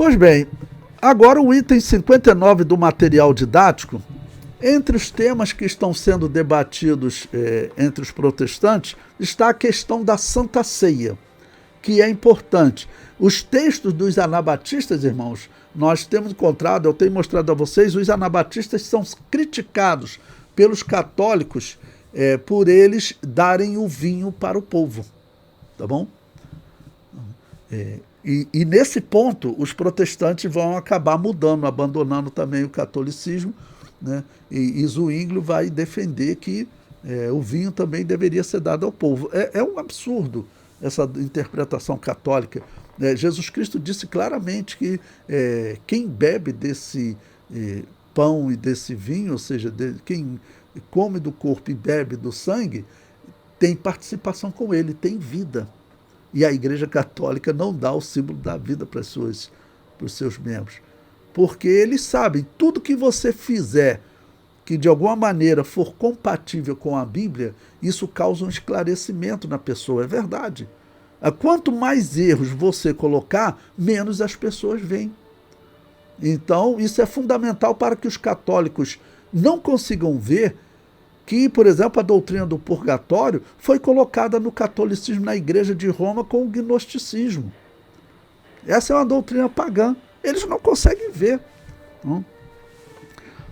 Pois bem, agora o item 59 do material didático, entre os temas que estão sendo debatidos entre os protestantes, está a questão da Santa Ceia, que é importante. Os textos dos anabatistas, irmãos, nós temos encontrado, eu tenho mostrado a vocês, os anabatistas são criticados pelos católicos por eles darem o vinho para o povo, tá bom? E nesse ponto, os protestantes vão acabar mudando, abandonando também o catolicismo, né? E Zwinglio vai defender que o vinho também deveria ser dado ao povo. É um absurdo essa interpretação católica. Jesus Cristo disse claramente que quem bebe desse pão e desse vinho, ou seja, quem come do corpo e bebe do sangue, tem participação com ele, tem vida. E a Igreja Católica não dá o símbolo da vida para os seus membros. Porque eles sabem, tudo que você fizer que de alguma maneira for compatível com a Bíblia, isso causa um esclarecimento na pessoa, é verdade. Quanto mais erros você colocar, menos as pessoas veem. Então, isso é fundamental para que os católicos não consigam ver que, por exemplo, a doutrina do purgatório foi colocada no catolicismo na Igreja de Roma com o gnosticismo. Essa é uma doutrina pagã. Eles não conseguem ver.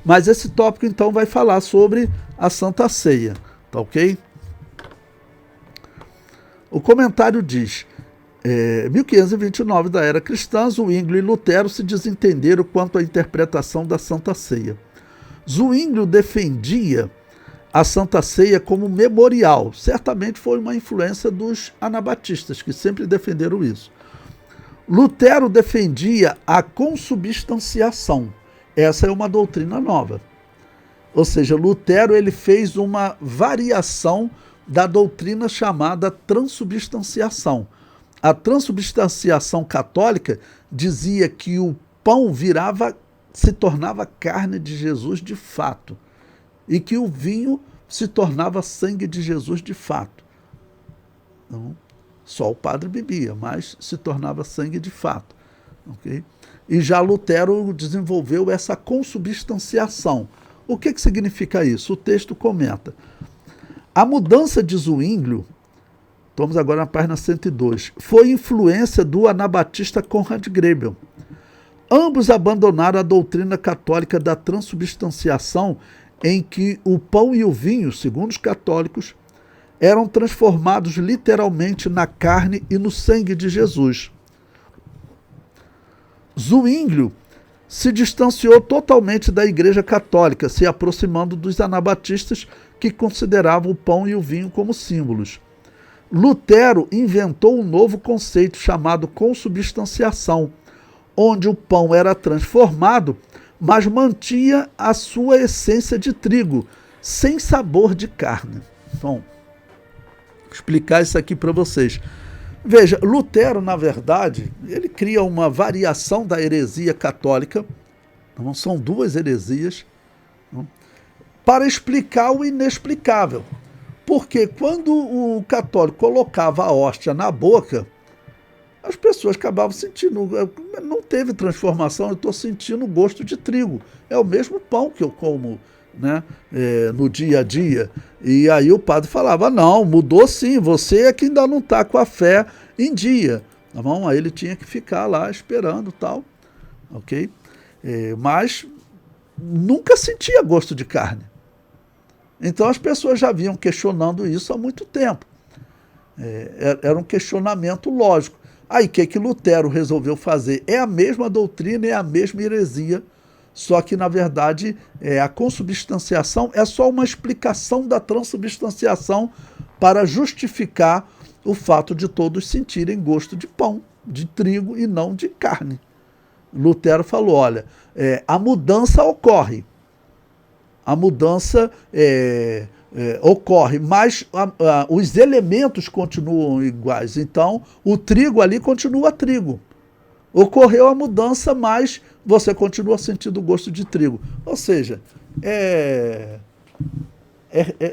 Mas esse tópico, então, vai falar sobre a Santa Ceia. Tá ok? O comentário diz, 1529 da era cristã, Zwinglio e Lutero se desentenderam quanto à interpretação da Santa Ceia. Zwinglio defendia a Santa Ceia como memorial. Certamente foi uma influência dos anabatistas, que sempre defenderam isso. Lutero defendia a consubstanciação. Essa é uma doutrina nova. Ou seja, Lutero ele fez uma variação da doutrina chamada transubstanciação. A transubstanciação católica dizia que o pão se tornava carne de Jesus de fato, e que o vinho se tornava sangue de Jesus de fato. Não, só o padre bebia, mas se tornava sangue de fato. Okay? E já Lutero desenvolveu essa consubstanciação. O que significa isso? O texto comenta. A mudança de Zwinglio, estamos agora na página 102, foi influência do anabatista Conrad Grebel. Ambos abandonaram a doutrina católica da transubstanciação, em que o pão e o vinho, segundo os católicos, eram transformados literalmente na carne e no sangue de Jesus. Zwinglio se distanciou totalmente da Igreja Católica, se aproximando dos anabatistas que consideravam o pão e o vinho como símbolos. Lutero inventou um novo conceito chamado consubstanciação, onde o pão era transformado, mas mantinha a sua essência de trigo, sem sabor de carne. Bom, vou explicar isso aqui para vocês. Veja, Lutero, na verdade, ele cria uma variação da heresia católica, não são duas heresias, não, para explicar o inexplicável. Porque quando o católico colocava a hóstia na boca, as pessoas acabavam sentindo, não teve transformação, eu estou sentindo o gosto de trigo. É o mesmo pão que eu como, né, no dia a dia. E aí o padre falava, não, mudou sim, você é que ainda não está com a fé em dia. Tá bom? Aí ele tinha que ficar lá esperando tal, ok? Mas nunca sentia gosto de carne. Então as pessoas já vinham questionando isso há muito tempo. Era um questionamento lógico. Aí o que Lutero resolveu fazer? É a mesma doutrina, é a mesma heresia, só que, na verdade, a consubstanciação é só uma explicação da transubstanciação para justificar o fato de todos sentirem gosto de pão, de trigo e não de carne. Lutero falou, olha, a mudança ocorre. A mudança ocorre, mas os elementos continuam iguais. Então, o trigo ali continua trigo. Ocorreu a mudança, mas você continua sentindo o gosto de trigo. Ou seja,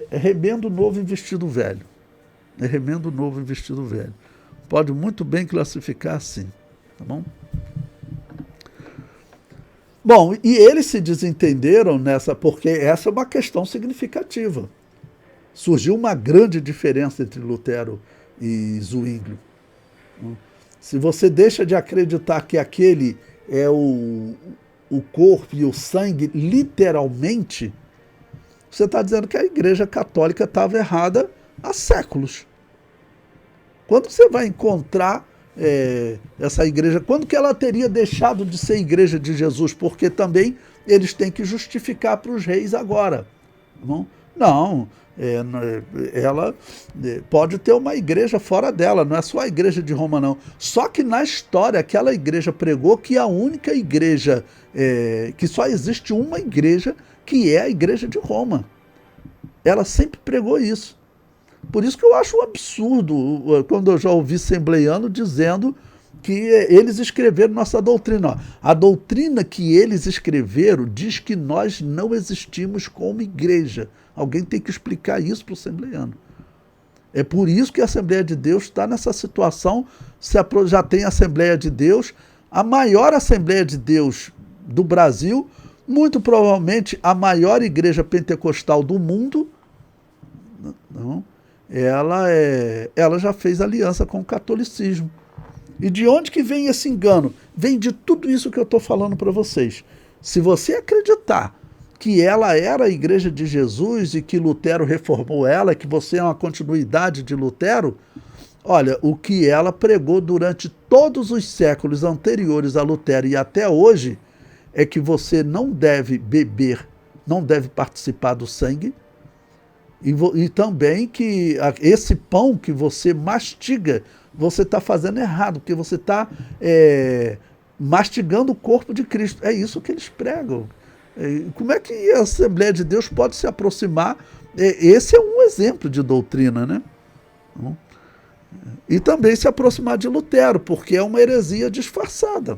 remendo novo em vestido velho. É remendo novo em vestido velho. Pode muito bem classificar assim, tá bom? Bom, e eles se desentenderam nessa, porque essa é uma questão significativa. Surgiu uma grande diferença entre Lutero e Zwinglio. Se você deixa de acreditar que aquele é o corpo e o sangue, literalmente, você está dizendo que a Igreja Católica estava errada há séculos. Quando você vai encontrar essa igreja, quando que ela teria deixado de ser Igreja de Jesus? Porque também eles têm que justificar para os reis agora. Não, ela pode ter uma igreja fora dela, não é só a Igreja de Roma, não. Só que na história, aquela igreja pregou que a única igreja, que só existe uma igreja, que é a Igreja de Roma. Ela sempre pregou isso. Por isso que eu acho um absurdo quando eu já ouvi assembleiano dizendo que eles escreveram nossa doutrina. Ó, a doutrina que eles escreveram diz que nós não existimos como igreja. Alguém tem que explicar isso para o assembleiano. É por isso que a Assembleia de Deus está nessa situação. Já tem a Assembleia de Deus, a maior Assembleia de Deus do Brasil, muito provavelmente a maior igreja pentecostal do mundo. Não, ela já fez aliança com o catolicismo. E de onde que vem esse engano? Vem de tudo isso que eu estou falando para vocês. Se você acreditar que ela era a Igreja de Jesus e que Lutero reformou ela, que você é uma continuidade de Lutero, olha, o que ela pregou durante todos os séculos anteriores a Lutero e até hoje é que você não deve beber, não deve participar do sangue, e também que esse pão que você mastiga, você está fazendo errado, porque você está mastigando o corpo de Cristo. É isso que eles pregam. Como é que a Assembleia de Deus pode se aproximar? Esse é um exemplo de doutrina, né? E também se aproximar de Lutero, porque é uma heresia disfarçada.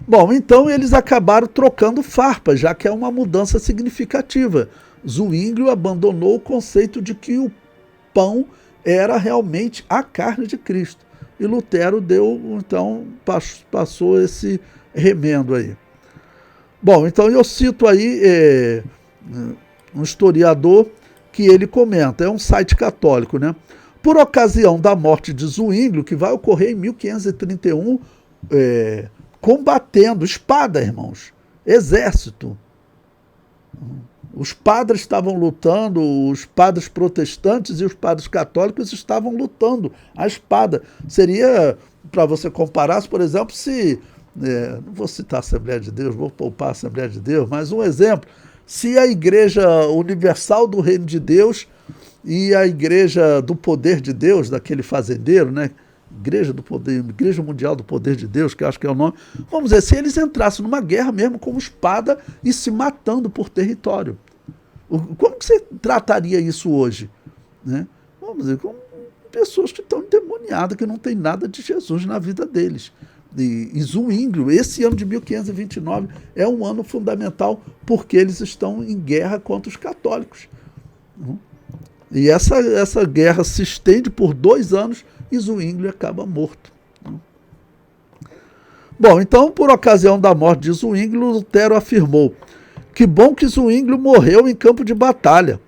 Bom, então eles acabaram trocando farpas, já que é uma mudança significativa. Zwinglio abandonou o conceito de que o pão era realmente a carne de Cristo. E Lutero passou esse remendo aí. Bom, então eu cito aí um historiador que ele comenta, é um site católico, né? Por ocasião da morte de Zwinglio, que vai ocorrer em 1531, combatendo, espada, irmãos, exército. Os padres estavam lutando, os padres protestantes e os padres católicos estavam lutando a espada. Seria, para você comparar, por exemplo, se... não vou citar a Assembleia de Deus, vou poupar a Assembleia de Deus, mas um exemplo, se a Igreja Universal do Reino de Deus e a Igreja do Poder de Deus, daquele fazendeiro, né? Igreja Mundial do Poder de Deus, que eu acho que é o nome, vamos dizer, se eles entrassem numa guerra mesmo com espada e se matando por território, como que você trataria isso hoje? Né? Vamos dizer, como pessoas que estão endemoniadas, que não tem nada de Jesus na vida deles. E Zwinglio, esse ano de 1529 é um ano fundamental porque eles estão em guerra contra os católicos. E essa guerra se estende por 2 anos e Zwinglio acaba morto. Bom, então, por ocasião da morte de Zwinglio, Lutero afirmou: que bom que Zwinglio morreu em campo de batalha.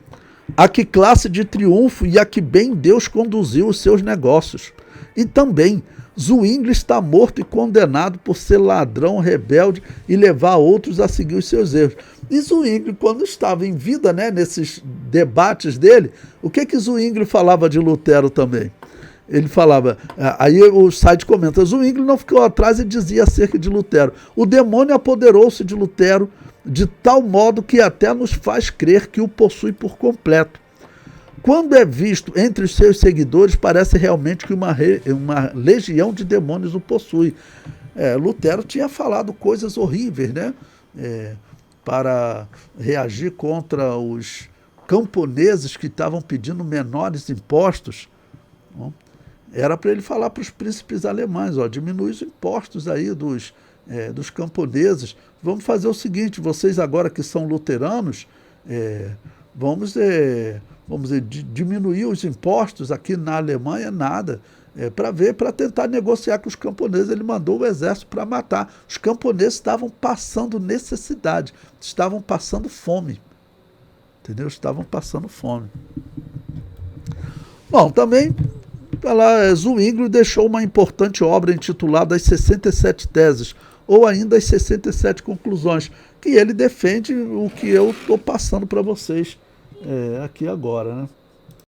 A que classe de triunfo e a que bem Deus conduziu os seus negócios. E também, Zwinglio está morto e condenado por ser ladrão, rebelde e levar outros a seguir os seus erros. E Zwinglio, quando estava em vida, né, nesses debates dele, o que Zwinglio falava de Lutero também? Ele falava, aí o site comenta, Zwinglio não ficou atrás e dizia acerca de Lutero: o demônio apoderou-se de Lutero de tal modo que até nos faz crer que o possui por completo. Quando é visto entre os seus seguidores, parece realmente que uma legião de demônios o possui. Lutero tinha falado coisas horríveis, né? Para reagir contra os camponeses que estavam pedindo menores impostos. Era para ele falar para os príncipes alemães, diminui os impostos aí dos camponeses. Vamos fazer o seguinte, vocês agora que são luteranos, vamos dizer, diminuir os impostos aqui na Alemanha, nada. para tentar negociar com os camponeses. Ele mandou o exército para matar. Os camponeses estavam passando necessidade, estavam passando fome. Entendeu? Estavam passando fome. Bom, também Zwingli deixou uma importante obra intitulada As 67 Teses, ou ainda As 67 Conclusões, que ele defende o que eu estou passando para vocês aqui agora, né?